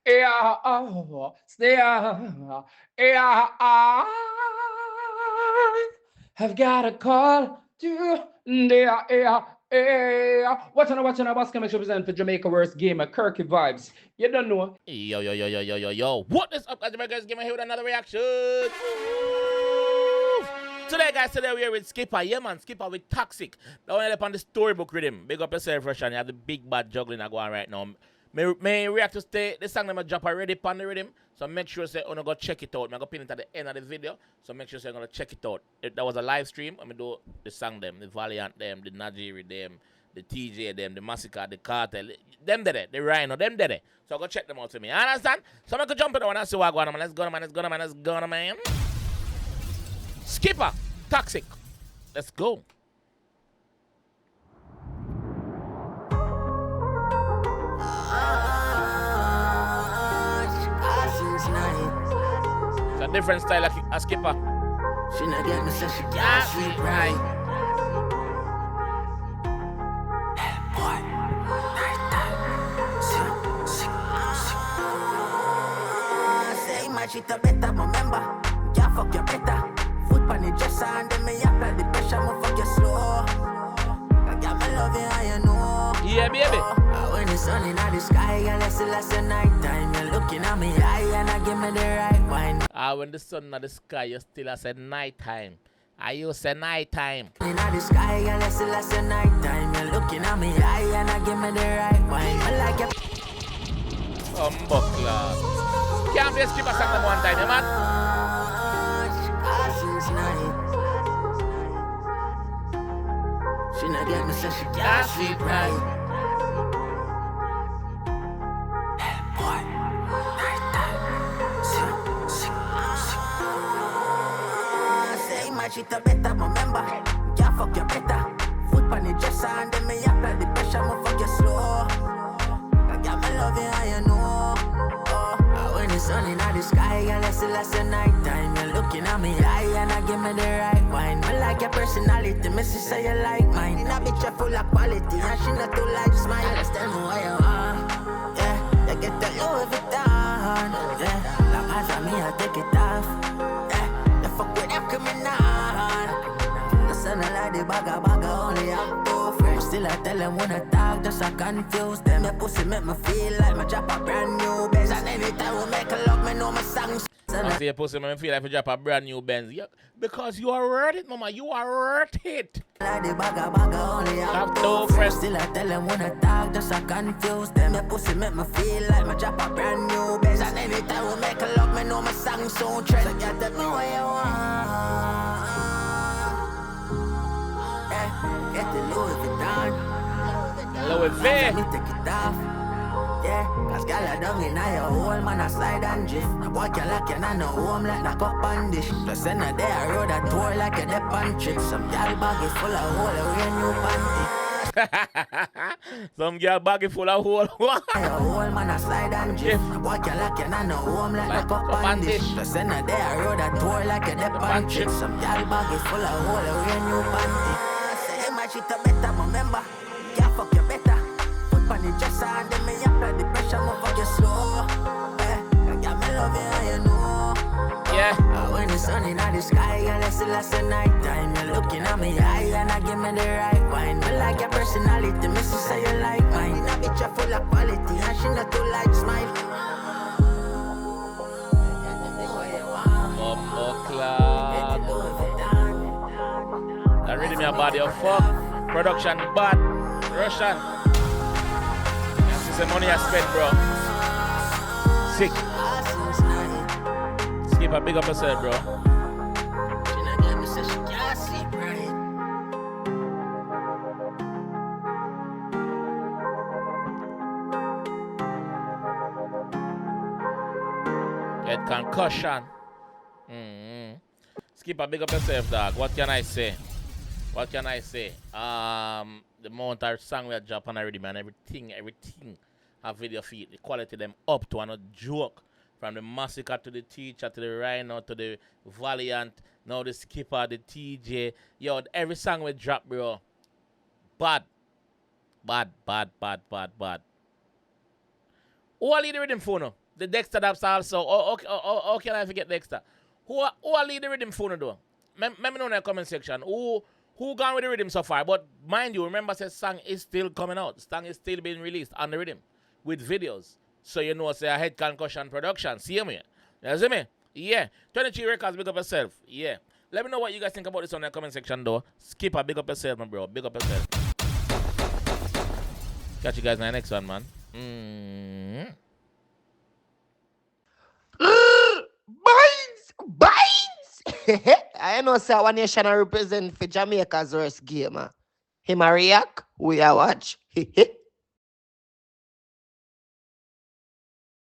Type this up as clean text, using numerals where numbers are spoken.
Yeah, stay, yeah, I've got a call to the watching a basket match represent for Jamaica worst game at 𝐑𝐂𝐓𝐈𝐎𝐍. You don't know. Yo. What is up, guys? JAMAICA'S here with another reaction. Today, guys, we're here with Skippa. Yeah, man, Skippa with Toxic. Now, we're up on the storybook Riddim. Big up yourself, Russian. You have the big bad juggling that going right now. May react to stay. The song them drop already on the Riddim. So make sure say you go check it out. I'm gonna pin it at the end of the video. So make sure say you're gonna check it out. That was a live stream. I'm gonna do the song them, the Valiant them, the Najiri them, the TJ them, the Massacre, the Cartel, them there, the Rhino, them there. So go check them out to me. You understand? So I'm gonna jump in the one and see what going on, man. Let's go, man. Skippa, Toxic. Let's go. It's a different style like a Skippa. She not get me, so she can't sleep right. Boy, say my shit a better, remember. Can't fuck you better. Foot on the dresser and then me apply the pressure, I'ma fuck you slow. I got my love and you know. Yeah, baby. When the sun in the sky, and it's the night time. You're looking at me eye and I give me the right wine. When the sun in the sky, you still say night time. I you say night time. In the sky, and it's the night time. You're looking at me eye and I give me the right wine. I like it. Buckler. Can't be a Skippa song them one time, man. She not get me, so she can't sleep right. She a better, remember. Can't fuck you better. Foot on the dresser and then me apply the pressure, I'ma fuck you slow. I got my love and you know. When the sun in the sky, and it's the night time. You're looking at me eye and I give me the right wine. I like your personality, me say you like mine. In a bitch full of quality, and she not too like smile. Just tell me what you want. Yeah, you get the Louis Vuitton. Yeah, long as I me, I take it off. Yeah, you fuck with a criminal. Son like the bagger only have two friends. Still I tell them when I talk, just I confuse them. Your pussy make me feel like my drop a brand new Benz. And anytime we make a love, me know my songs. I see your pussy make me feel like you drop a brand new Benz. Yeah, because you are worth it, mama. You are worth it. Like the bagger only have two friends. Still I tell them when I talk, just I confuse them. Your pussy make me feel like my drop a brand new Benz. And anytime we make a love, me know my songs so trend. So you tell me what you want. Get the Louis Vuitton. Louis V. Let me take it off. Yeah, cause gal a down in your hole, man a slide and drift. The boy can lock you on no home like a cup and dish. Plus in a day I rode a tour like a dip and trip. Some gal bag is full of hole, a new panty. Some girl baggy full of hole. Your hole, man a slide and drift. The boy can lock you on no home like a cup and dish. Plus in a day I rode a tour like a dip and trip. Some gal bag is full of hole, a new panty. She a better, remember. Can't fuck you better. Foot on the dresser and then me apply the pressure, I'ma fuck you slow. I got me love and you know. Yeah. When the sun in the sky, and it's the night time. You're looking at me eye and I give me the right wine. I like your personality, me say you like mine. In a bitch you full of quality, and she not too like smile. That really me a body of fuck. Production bad. Russian. This is the money I spent, bro. Sick. Skippa, big up yourself, bro. She not get me, so she can't sleep right. Get concussion. Skippa, big up yourself, dog. What can I say? The amount of song we are dropping already, man. Everything have video feed. The quality them up to another joke. From the Massacre to the Teacher to the Rhino to the Valiant. Now the Skippa, the TJ. Yo, every song we drop, bro. Bad. Who are leading with them phone now? The Dexter Daps also. Oh, can I forget Dexter? Who are lead the Riddim phone though? Let me know in the comment section. Who gone with the Riddim so far? But mind you, remember the song is still coming out. Song is still being released on the Riddim with videos. So you know, say a head concussion production. See me? You see me? Yeah. 23 records, big up yourself. Yeah. Let me know what you guys think about this on the comment section though. Skippa, big up yourself, my bro. Big up yourself. Catch you guys in the next one, man. Binds! I know say one nation I represent for Jamaica's worst game. Him a react, we a watch.